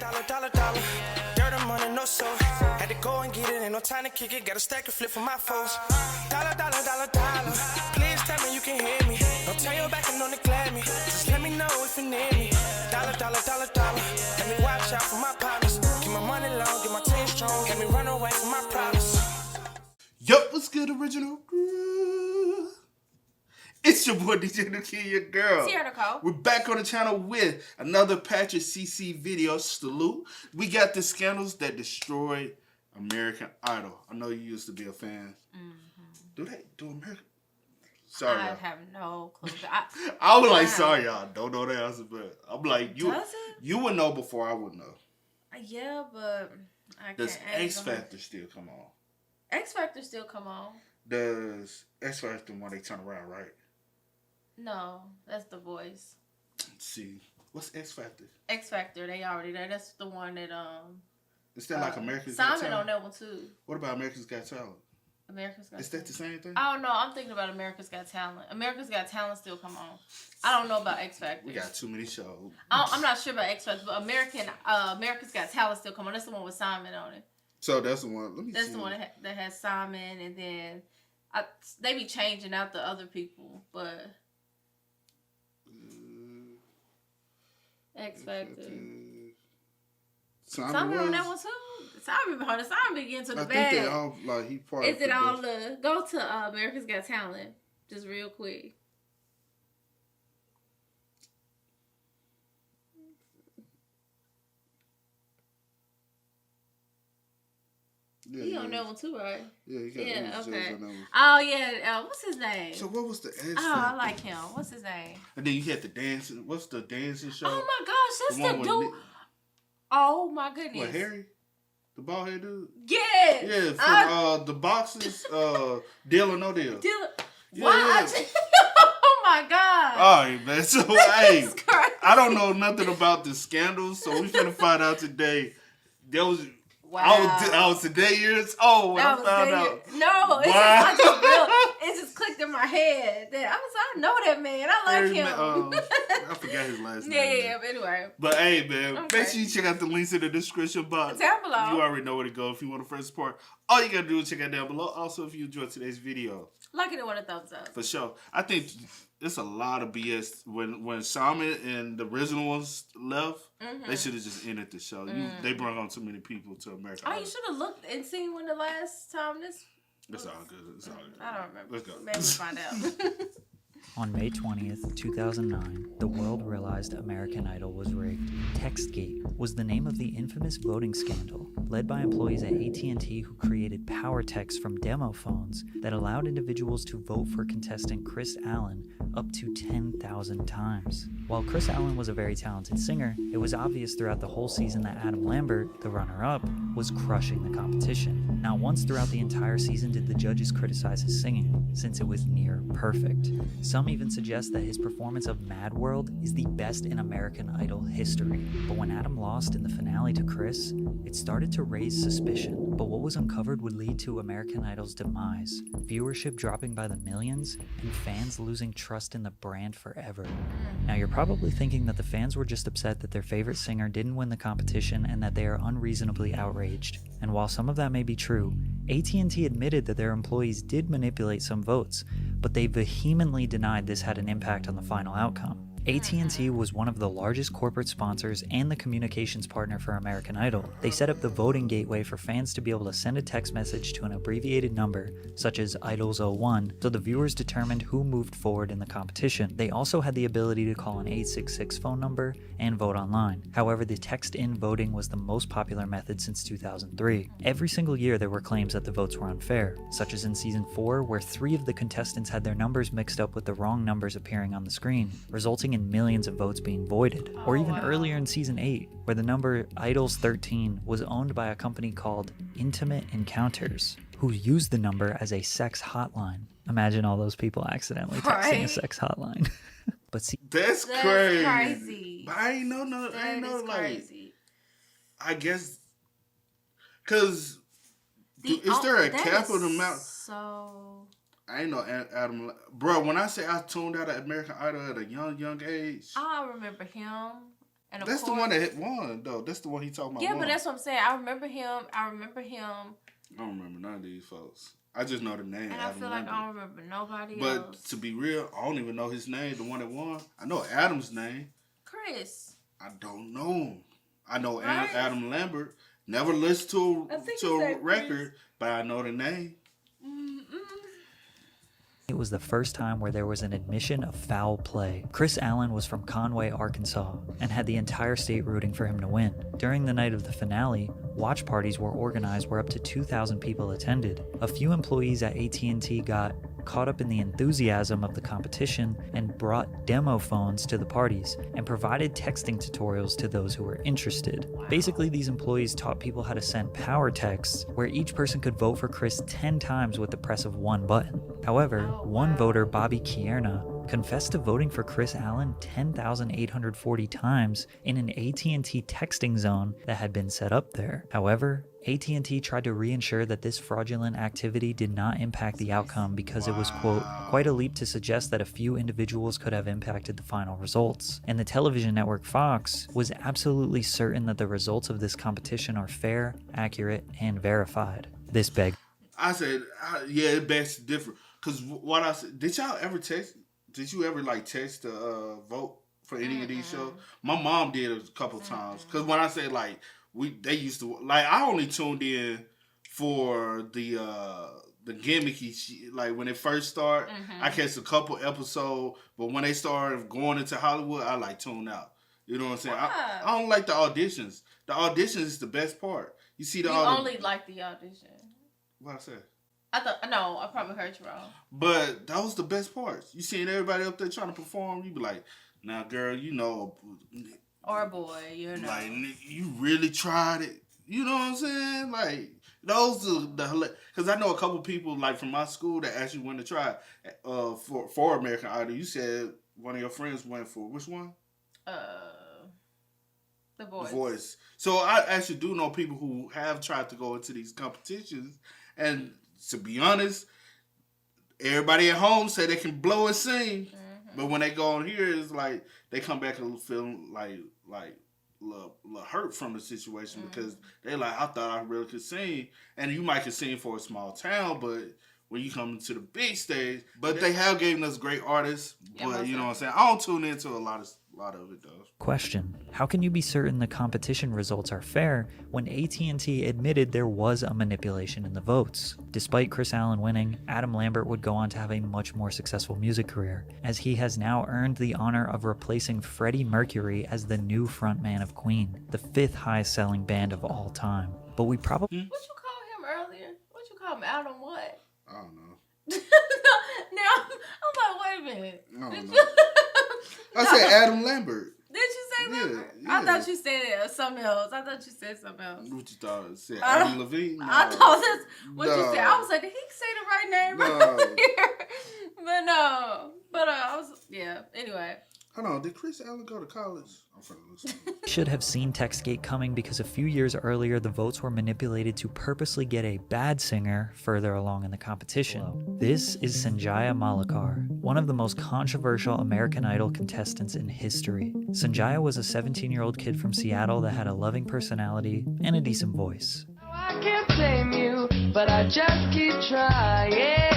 dollar. Dirt and money, no soul. Had to go and get it, ain't no time to kick it. Got a stack and flip for my foes. Dollar. Please tell me you can hear me. Don't turn your back and don't neglect me. Just let me know if you need me. Dollar. Let me watch out for my partners. Keep my money long, get my team strong. Let me run away from my problems. Yup, what's good, original crew? It's your boy DJ Nuki, your girl. Sierra Nicole. We're back on the channel with another Patrick CC video. Salute. We got the scandals that destroyed American Idol. I know you used to be a fan. Mm-hmm. Do American? Sorry, I y'all. have no clue. I was like, sorry, y'all. Don't know the answer, but I'm like, you would know before I would know. Yeah, but I can't. Does X Factor still come on? X Factor still come on. Does X Factor when they turn around, right? No, that's The Voice. Let's see. What's X Factor? X Factor, they already there. That's the one that Is that like America's Got Simon Talent? on that one too. What about America's Got Talent? America's Got Is that the same thing? I don't know. I'm thinking about America's Got Talent. America's Got Talent still come on. I don't know about X Factor. We got too many shows. I'm not sure about X Factor, but America's Got Talent still come on. That's the one with Simon on it. So that's the one. Let me see. That's the one that has Simon, and then they be changing out the other people, but X Factor. Simon on that one too. Simon be getting to the bag. I think they all like he part. Is it all go to America's Got Talent just real quick? Yeah, he on that one too, right? Yeah, he got okay. On that one. Oh yeah, what's his name? So what was the X Factor? I like him. What's his name? And then you had the dancing. What's the dancing show? Oh my gosh, that's the dude. Oh my goodness. What, Harry? The bald head dude? Yes. Yeah, from the boxers, Deal or No Deal. Why? Yeah. Oh my God. All right, man. So, hey, I don't know nothing about the scandals, so we finna find out today. There was... Wow. I was today years old when I found out. No, it just clicked in my head that I know that man. I like him. I forgot his last name. Yeah, but anyway. But hey, man, make sure you check out the links in the description box. Down below. You already know where to go if you want the first support. All you gotta do is check out down below. Also, if you enjoyed today's video, like it and want a thumbs up. For sure. I think it's a lot of BS. When Simon and the original ones left, they should have just ended the show. They brought on too many people to America. Oh, you should have looked and seen when the last time this. It's all good. It's all good. I don't remember. Let's go. Maybe we'll find out. On May 20th, 2009, the world realized American Idol was rigged. TextGate was the name of the infamous voting scandal, led by employees at AT&T who created power text from demo phones that allowed individuals to vote for contestant Chris Allen up to 10,000 times. While Chris Allen was a very talented singer, it was obvious throughout the whole season that Adam Lambert, the runner-up, was crushing the competition. Not once throughout the entire season did the judges criticize his singing, since it was near perfect. Some even suggest that his performance of Mad World is the best in American Idol history. But when Adam lost in the finale to Chris, it started to raise suspicion. But what was uncovered would lead to American Idol's demise, viewership dropping by the millions, and fans losing trust in the brand forever. Now you're probably thinking that the fans were just upset that their favorite singer didn't win the competition and that they are unreasonably outraged. And while some of that may be true, AT&T admitted that their employees did manipulate some votes, but they vehemently denied this had an impact on the final outcome. AT&T was one of the largest corporate sponsors and the communications partner for American Idol. They set up the voting gateway for fans to be able to send a text message to an abbreviated number, such as IDOLS01, so the viewers determined who moved forward in the competition. They also had the ability to call an 866 phone number and vote online. However, the text-in voting was the most popular method since 2003. Every single year there were claims that the votes were unfair, such as in Season 4, where 3 of the contestants had their numbers mixed up with the wrong numbers appearing on the screen, resulting in millions of votes being voided. Or even earlier in Season 8, where the number Idols 13 was owned by a company called Intimate Encounters, who used the number as a sex hotline. Imagine all those people accidentally texting a sex hotline. But see, that's crazy. Crazy. But I ain't know like crazy. I guess because is there a cap on the amount? So I ain't know Adam, bro. When I say I tuned out of American Idol at a young age, I remember him. And of That's course, the one that won, though. That's the one he talking about. Yeah, won. but that's what I'm saying. I remember him. I don't remember none of these folks. I just know the name. And Adam I feel like Lambert. I don't remember nobody But else. to be real, I don't even know his name. The one that won. I know Adam's name. Chris. I don't know him. I know Right? Adam Lambert. Never listened to I think a his name record, but I know the name. It was the first time where there was an admission of foul play. Chris Allen was from Conway, Arkansas, and had the entire state rooting for him to win. During the night of the finale, watch parties were organized where up to 2,000 people attended. A few employees at AT&T got caught up in the enthusiasm of the competition and brought demo phones to the parties and provided texting tutorials to those who were interested. Basically, these employees taught people how to send power texts where each person could vote for Chris 10 times with the press of one button. However, one voter, Bobby Kierna, confessed to voting for Chris Allen 10,840 times in an AT&T texting zone that had been set up there. However, AT&T tried to reassure that this fraudulent activity did not impact the outcome because it was, quote, quite a leap to suggest that a few individuals could have impacted the final results. And the television network Fox was absolutely certain that the results of this competition are fair, accurate, and verified. This begged. I said, yeah, it begs different. Because what I said, did y'all ever text? Did you ever like text to vote for any of these shows? My mom did a couple times. Because when I say like, they used to, like, I only tuned in for the gimmicky shit. Like when it first started, I catch a couple episodes, but when they started going into Hollywood, I like tuned out. You know what I'm saying? I don't like the auditions. The auditions is the best part. You see You only like the audition. What I said? No, I probably heard you wrong. But that was the best parts. You seeing everybody up there trying to perform, you be like, now girl, you know. Or boy, you know. Like, you really tried it. You know what I'm saying? Like, those are the, because I know a couple people like from my school that actually went to try for American Idol. You said one of your friends went for which one? The Voice. The Voice. So I actually do know people who have tried to go into these competitions, and to be honest, everybody at home say they can blow and sing, but when they go on here, it's like they come back and feel like little hurt from the situation because they like, I thought I really could sing, and you might could sing for a small town, but when you come to the big stage, but they have given us great artists, but you know what I'm saying? I don't tune into a lot of it though. Question: how can you be certain the competition results are fair when AT&T admitted there was a manipulation in the votes? Despite Chris Allen winning, Adam Lambert would go on to have a much more successful music career, as he has now earned the honor of replacing Freddie Mercury as the new frontman of Queen, the 5th highest selling band of all time. But we probably... What you call him earlier? What you call him? Adam what? I don't know. Now, I'm like, wait a minute. I don't know. I said Adam Lambert. Did you say Lambert? Yeah. I thought you said something else. What you thought? Said Adam Levine? No. I thought that's what you said. I was like, did he say the right name right here? But no. But I was, anyway. Hold on, did Chris Allen go to college? I'm finna listen. should have seen TextGate coming because a few years earlier the votes were manipulated to purposely get a bad singer further along in the competition. This is Sanjaya Malakar, one of the most controversial American Idol contestants in history. Sanjaya was a 17-year-old kid from Seattle that had a loving personality and a decent voice. I can't blame you, but I just keep trying.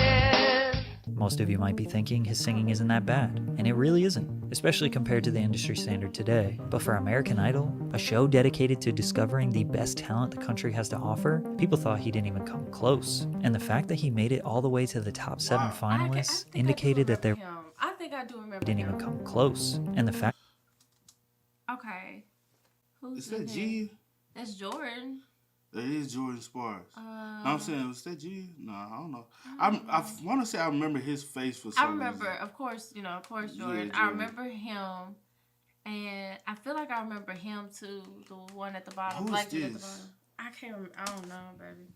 Most of you might be thinking his singing isn't that bad, and it really isn't, especially compared to the industry standard today. But for American Idol, a show dedicated to discovering the best talent the country has to offer, people thought he didn't even come close. And the fact that he made it all the way to the top 7 finalists indicated that there I think I do remember didn't even come close. And the fact Okay. Who's Is that in G? there? That's Jordan. That is Jordan Sparks. No, I'm saying, was that G? No, I don't know. I want to say I remember his face for some reason. Of course, Jordan. Yeah, Jordan. I remember him, and I feel like I remember him too, the one at the bottom. Who's Black dude this? at the bottom. I can't remember. I don't know, baby.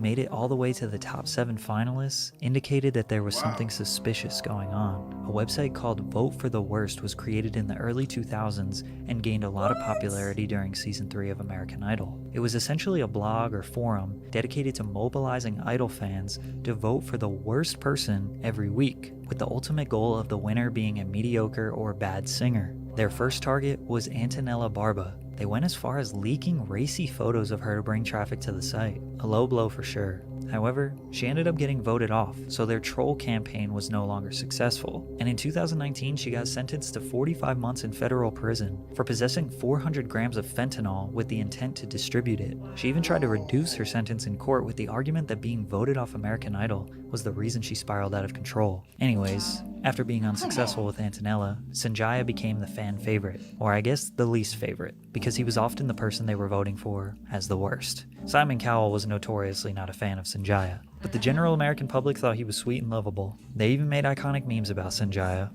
made it all the way to the top 7 finalists indicated that there was something suspicious going on. A website called Vote for the Worst was created in the early 2000s and gained a lot of popularity during season 3 of American Idol. It was essentially a blog or forum dedicated to mobilizing Idol fans to vote for the worst person every week, with the ultimate goal of the winner being a mediocre or bad singer. Their first target was Antonella Barba. They went as far as leaking racy photos of her to bring traffic to the site. A low blow for sure. However, she ended up getting voted off, so their troll campaign was no longer successful. And in 2019, she got sentenced to 45 months in federal prison for possessing 400 grams of fentanyl with the intent to distribute it. She even tried to reduce her sentence in court with the argument that being voted off American Idol was the reason she spiraled out of control. Anyways, after being unsuccessful with Antonella, Sanjaya became the fan favorite, or I guess the least favorite, because he was often the person they were voting for as the worst. Simon Cowell was notoriously not a fan of Sanjaya, but the general American public thought he was sweet and lovable. They even made iconic memes about Sanjaya.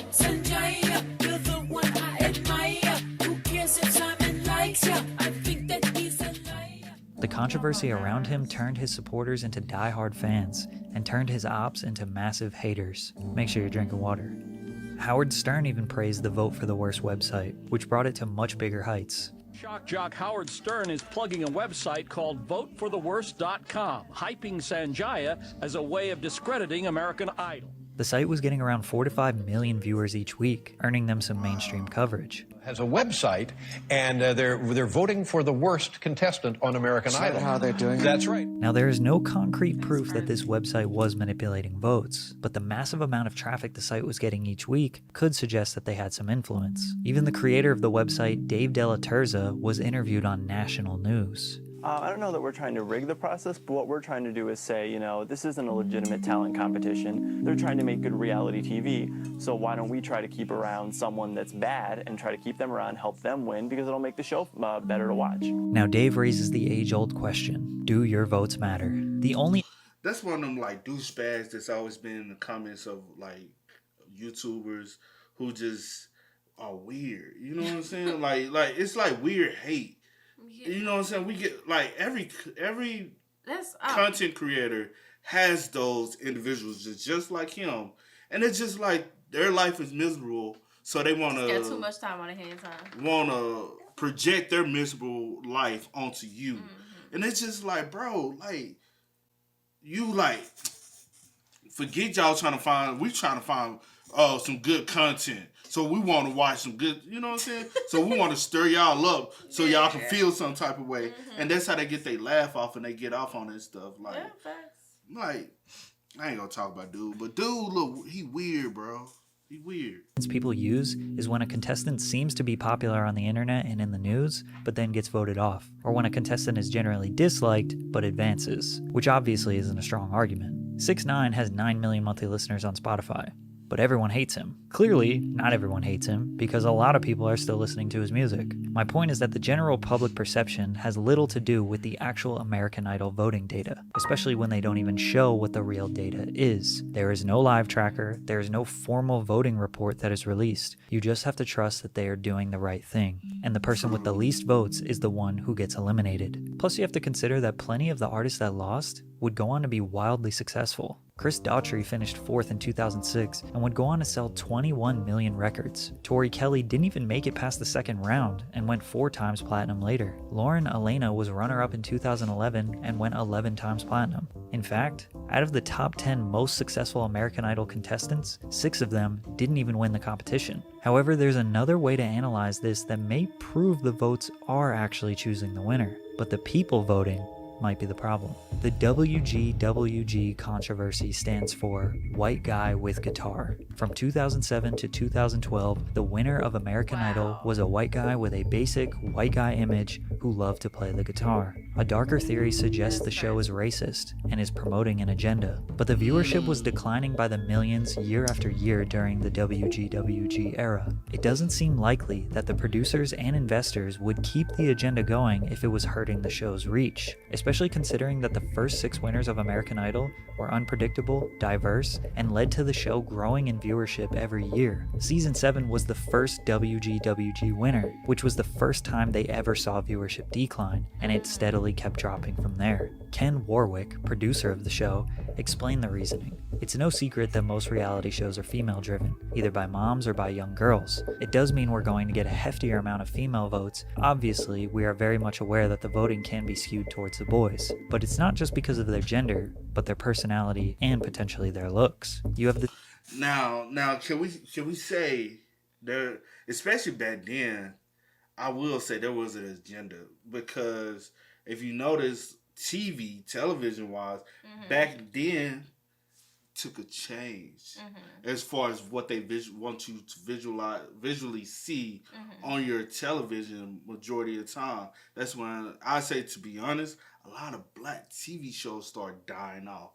Sanjaya, you're the one I admire. Who cares if Simon likes ya? I think that he's a liar. The controversy around him turned his supporters into die-hard fans and turned his ops into massive haters. Make sure you're drinking water. Howard Stern even praised the Vote for the Worst website, which brought it to much bigger heights. Shock jock Howard Stern is plugging a website called votefortheworst.com, hyping Sanjaya as a way of discrediting American Idol. The site was getting around 4 to 5 million viewers each week, earning them some mainstream coverage. Has a website, and they're voting for the worst contestant on American Idol. How they're doing? That's right. Now, there is no concrete proof that this website was manipulating votes, but the massive amount of traffic the site was getting each week could suggest that they had some influence. Even the creator of the website, Dave Della Terza, was interviewed on national news. I don't know that we're trying to rig the process, but what we're trying to do is say, you know, this isn't a legitimate talent competition. They're trying to make good reality TV, so why don't we try to keep around someone that's bad and try to keep them around, help them win, because it'll make the show better to watch. Now, Dave raises the age-old question, do your votes matter? The only... That's one of them, like, douchebags that's always been in the comments of, like, YouTubers who just are weird. You know what I'm saying? like, it's like weird hate. Yeah. You know what I'm saying? We get, like, every That's content creator has those individuals just like him. And it's just like their life is miserable, so they want got too much time on their hands, huh? want to project their miserable life onto you. Mm-hmm. And it's just like, bro, like, you, like, forget y'all trying to find some good content. So we want to watch some good, you know what I'm saying? So we want to stir y'all up so y'all can feel some type of way. Mm-hmm. And that's how they get their laugh off and they get off on this stuff. Like, yeah, facts. Like, I ain't gonna talk about dude, but dude, look, he weird, bro. He weird. People use is when a contestant seems to be popular on the internet and in the news, but then gets voted off, or when a contestant is generally disliked but advances, which obviously isn't a strong argument. 6ix9ine has 9 million monthly listeners on Spotify, but everyone hates him. Clearly, not everyone hates him, because a lot of people are still listening to his music. My point is that the general public perception has little to do with the actual American Idol voting data, especially when they don't even show what the real data is. There is no live tracker, there is no formal voting report that is released. You just have to trust that they are doing the right thing, and the person with the least votes is the one who gets eliminated. Plus, you have to consider that plenty of the artists that lost would go on to be wildly successful. Chris Daughtry finished 4th in 2006 and would go on to sell 21 million records. Tori Kelly didn't even make it past the second round and went 4 times platinum later. Lauren Elena was runner-up in 2011 and went 11 times platinum. In fact, out of the top 10 most successful American Idol contestants, 6 of them didn't even win the competition. However, there's another way to analyze this that may prove the votes are actually choosing the winner, but the people voting might be the problem. The WGWG controversy stands for White Guy with Guitar. From 2007 to 2012, the winner of American Idol was a white guy with a basic white guy image who loved to play the guitar. A darker theory suggests the show is racist and is promoting an agenda, but the viewership was declining by the millions year after year during the WGWG era. It doesn't seem likely that the producers and investors would keep the agenda going if it was hurting the show's reach, especially considering that the first 6 winners of American Idol were unpredictable, diverse, and led to the show growing in viewership every year. Season 7 was the first WGWG winner, which was the first time they ever saw viewership decline, and it steadily kept dropping from there. Ken Warwick, producer of the show, explained the reasoning. It's no secret that most reality shows are female-driven, either by moms or by young girls. It does mean we're going to get a heftier amount of female votes. Obviously, we are very much aware that the voting can be skewed towards the boys, but it's not just because of their gender, but their personality and potentially their looks. You have the Now, can we say There, especially back then, I will say there was an agenda because if you notice, television wise, back then took a change as far as what they want you to visually see on your television majority of the time. That's when I say, to be honest, a lot of black TV shows start dying off,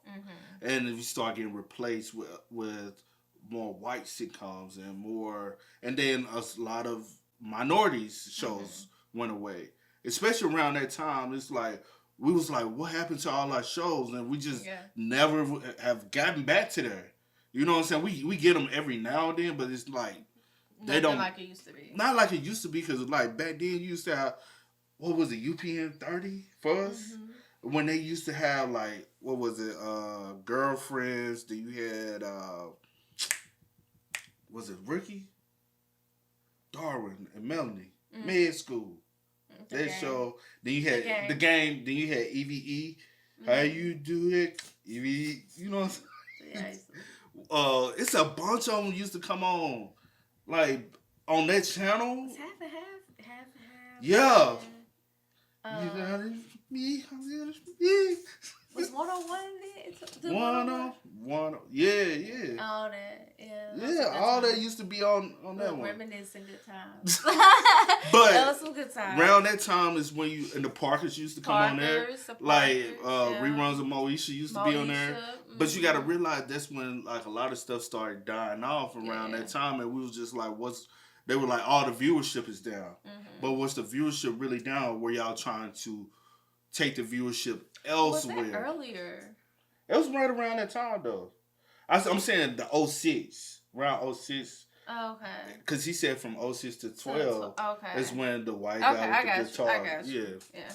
and we start getting replaced with more white sitcoms and then a lot of minorities shows went away. Especially around that time, it's like we was like, what happened to all our shows? And we just never have gotten back to there. You know what I'm saying? We get them every now and then, but it's like they don't like it used to be. Not like it used to be, because like back then you used to have, what was it, UPN 30 for us? When they used to have like, what was it, Girlfriends, then you had was it Ricky, Darwin, and Melanie, Med School. That show. Then you had the game. Then you had EVE. How you do it? EVE. You know what I'm saying? It's a bunch of them used to come on, like on that channel. It's half and half. Yeah. You got it. Me. Was 101 there? 101. Yeah. All that. Yeah. Yeah, all that used to be on that one. Reminiscing good times. But that was some good times. Around that time is when and the Parkers used to come on there. Like reruns of Moesha used to be on there. But you got to realize that's when like a lot of stuff started dying off around that time, and we was just like, they were like, all the viewership is down. But what's the viewership really down? Were y'all trying to take the viewership elsewhere? Was that earlier? It was right around that time though. I'm saying the 06, around 06. Oh, okay. Because he said from 06 to 12 is when the white guy with the guitar. I got you. Yeah.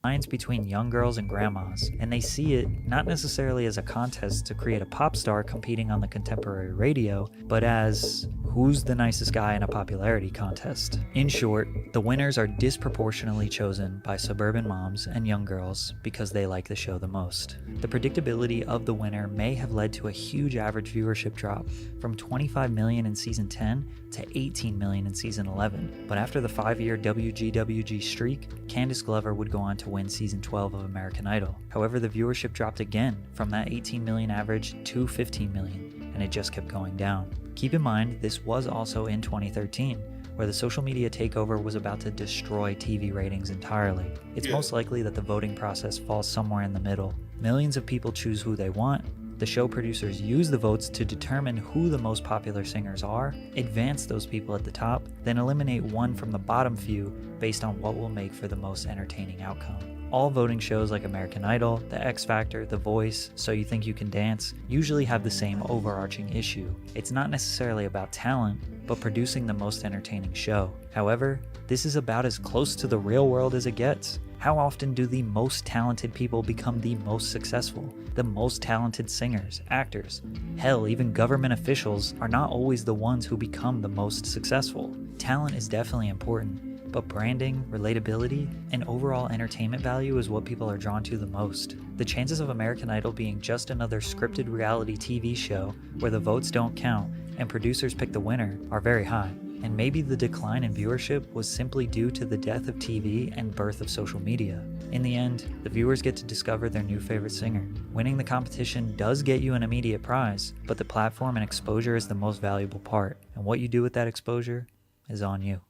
Lines between young girls and grandmas, and they see it not necessarily as a contest to create a pop star competing on the contemporary radio, but as who's the nicest guy in a popularity contest. In short, the winners are disproportionately chosen by suburban moms and young girls because they like the show the most. The predictability of the winner may have led to a huge average viewership drop from 25 million in season 10 to 18 million in season 11, but after the 5-year WGWG streak, Candace Glover would go on to win season 12 of American Idol. However, the viewership dropped again from that 18 million average to 15 million, and it just kept going down. Keep in mind, this was also in 2013, where the social media takeover was about to destroy TV ratings entirely. It's most likely that the voting process falls somewhere in the middle. Millions of people choose who they want. The show producers use the votes to determine who the most popular singers are, advance those people at the top, then eliminate one from the bottom few based on what will make for the most entertaining outcome. All voting shows like American Idol, The X Factor, The Voice, So You Think You Can Dance usually have the same overarching issue. It's not necessarily about talent, but producing the most entertaining show. However, this is about as close to the real world as it gets. How often do the most talented people become the most successful? The most talented singers, actors, hell, even government officials are not always the ones who become the most successful. Talent is definitely important, but branding, relatability, and overall entertainment value is what people are drawn to the most. The chances of American Idol being just another scripted reality TV show where the votes don't count and producers pick the winner are very high. And maybe the decline in viewership was simply due to the death of TV and birth of social media. In the end, the viewers get to discover their new favorite singer. Winning the competition does get you an immediate prize, but the platform and exposure is the most valuable part. And what you do with that exposure is on you.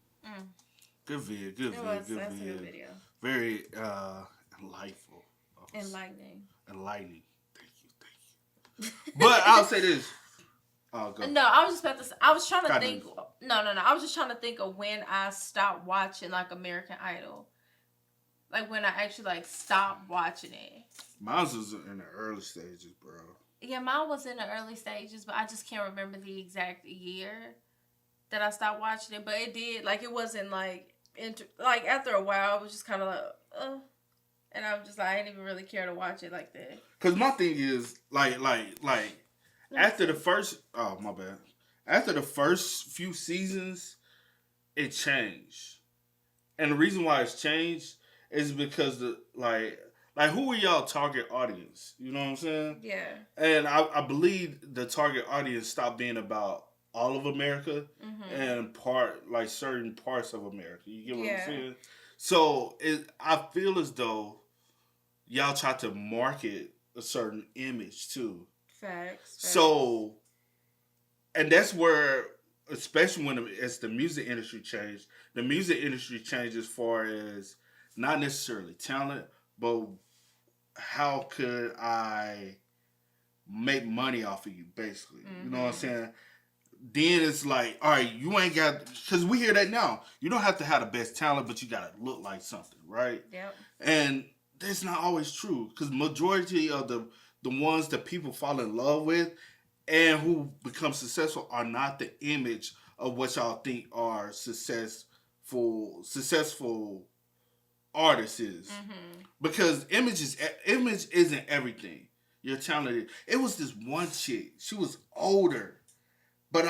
Good video, good video. Very enlightful. Enlightening. Thank you. But I'll say this. Oh, go. No, I was just about to say, I was trying to think. No. I was just trying to think of when I stopped watching like American Idol. Like when I actually like stopped watching it. Mine was in the early stages, bro. Yeah, mine was in the early stages, but I just can't remember the exact year that I stopped watching it. But it did, like, it wasn't like, like after a while, it was just kind of like, and I was just like, I didn't even really care to watch it like that. Cause my thing is like after the first, after the first few seasons, it changed, and the reason why it's changed is because like who are y'all target audience? You know what I'm saying? Yeah. And I believe the target audience stopped being about all of America and certain parts of America. You get what I'm saying? So I feel as though y'all try to market a certain image too. Facts. So, and that's where, especially as the music industry changed, the music industry changed as far as not necessarily talent, but how could I make money off of you, basically. You know what I'm saying? Then it's like, all right, you ain't got, because we hear that now. You don't have to have the best talent, but you got to look like something, right? Yep. And that's not always true, because majority of the ones that people fall in love with and who become successful are not the image of what y'all think are successful artists is. Because image isn't everything. You're talented. It was this one chick. She was older. But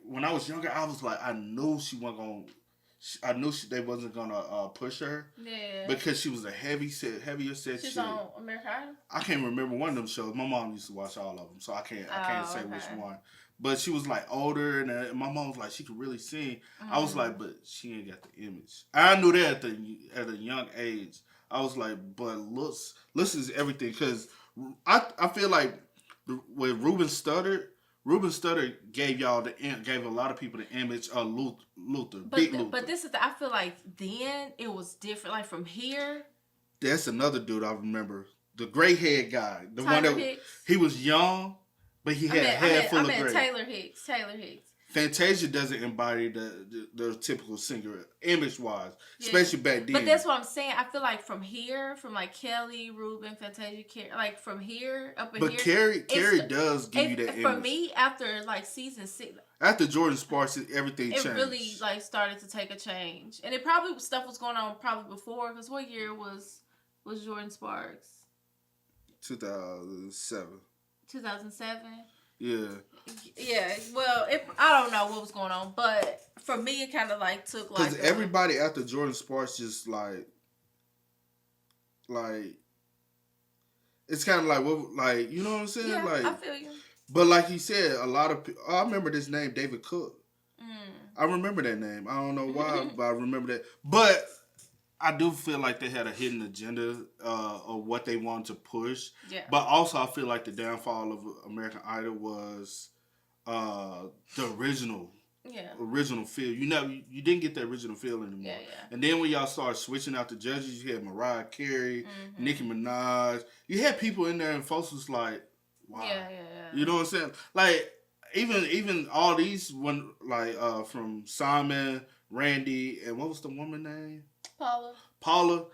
when I was younger, I was like, I knew she wasn't going to, they wasn't going to push her. Yeah. Because she was a heavier set She's chick. on American Idol? I can't remember one of them shows. My mom used to watch all of them, so I can't say which one. But she was like older, and my mom was like, she could really sing. I was like, but she ain't got the image. I knew that at a young age. I was like, but looks is everything. Because I feel like with Ruben Studdard gave a lot of people the image of Luther, Big Luther. But this is I feel like then it was different. Like from here. That's another dude I remember. The gray haired guy. The Tyler one that Hicks. He was young, but he had a head full of gray. Taylor Hicks. Fantasia doesn't embody the typical singer image wise, especially back then. But that's what I'm saying. I feel like from here, from like Kelly, Ruben, Fantasia, like from here up in here. But Carrie does give you that image. For me, after like season 6, after Jordan Sparks, everything changed. It really like started to take a change, and it probably stuff was going on probably before. Because what year was Jordan Sparks? 2007. 2007. Yeah. Yeah. Well, I don't know what was going on, but for me, it kind of like took like. Because everybody after Jordan Sparks just like it's kind of like what, like, you know what I'm saying? Yeah, like, I feel you. But like he said, a lot of people. I remember this name, David Cook. I remember that name. I don't know why, but I remember that. But I do feel like they had a hidden agenda of what they wanted to push. Yeah. But also, I feel like the downfall of American Idol was the original feel. You didn't get the original feel anymore. Yeah. And then when y'all started switching out the judges, you had Mariah Carey, Nicki Minaj. You had people in there, and folks was like, "Wow." Yeah. You know what I'm saying? Like even all these from Simon, Randy, and what was the woman name? Paula.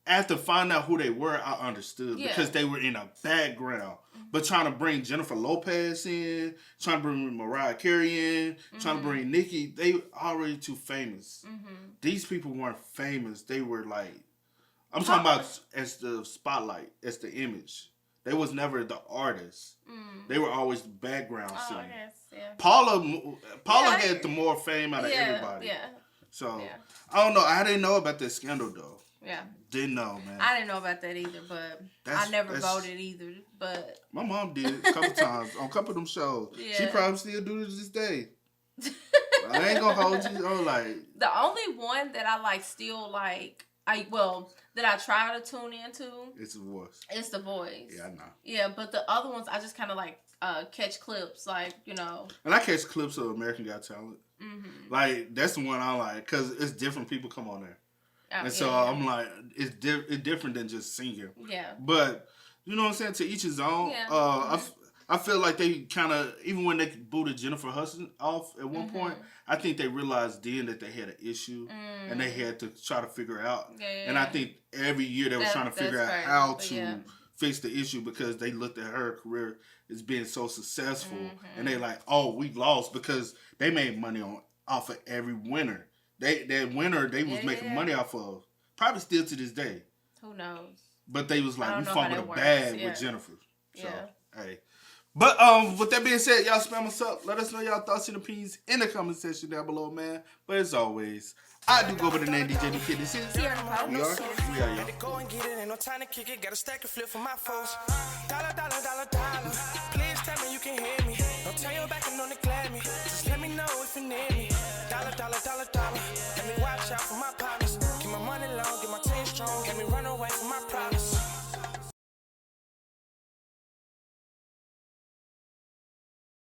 After finding out who they were, I understood because they were in a background. But trying to bring Jennifer Lopez in, trying to bring Mariah Carey in, trying to bring Nicki, they already too famous. These people weren't famous. They were like, I'm talking about as the spotlight, as the image. They was never the artists. They were always the background singer. Paula had the more fame out of everybody. Yeah. So, I don't know. I didn't know about that scandal, though. Yeah. Didn't know, man. I didn't know about that either, but I never voted either. But my mom did a couple times on a couple of them shows. Yeah. She probably still do it to this day. I ain't gonna hold you. Oh, like the only one that I like still like that I try to tune into. It's The Voice. It's The Voice. Yeah, I know. Yeah, but the other ones I just kind of like catch clips, like, you know. And I catch clips of American Got Talent. Like that's the one I like because it's different people come on there. And so I'm like, it's different than just singing. Yeah. But, you know what I'm saying? To each his own. Yeah. I feel like they kind of, even when they booted Jennifer Hudson off at one point, I think they realized then that they had an issue and they had to try to figure out. And I think every year they were trying to figure out how to fix the issue because they looked at her career as being so successful. And they like, oh, we lost because they made money off of every winner. That winner they was making money off of. Probably still to this day. Who knows? But they was like, we fought with a bag with Jennifer. So, hey. But with that being said, y'all spam us up. Let us know y'all thoughts and opinions in the comment section down below, man. But as always, I do go by the name DJ New Kid. This is We are y'all. Go and get it, ain't no time to kick it. Got a stack of flip for my folks. Dollar. Please tell me you can hear me. Don't turn your back and don't neglect me. run away.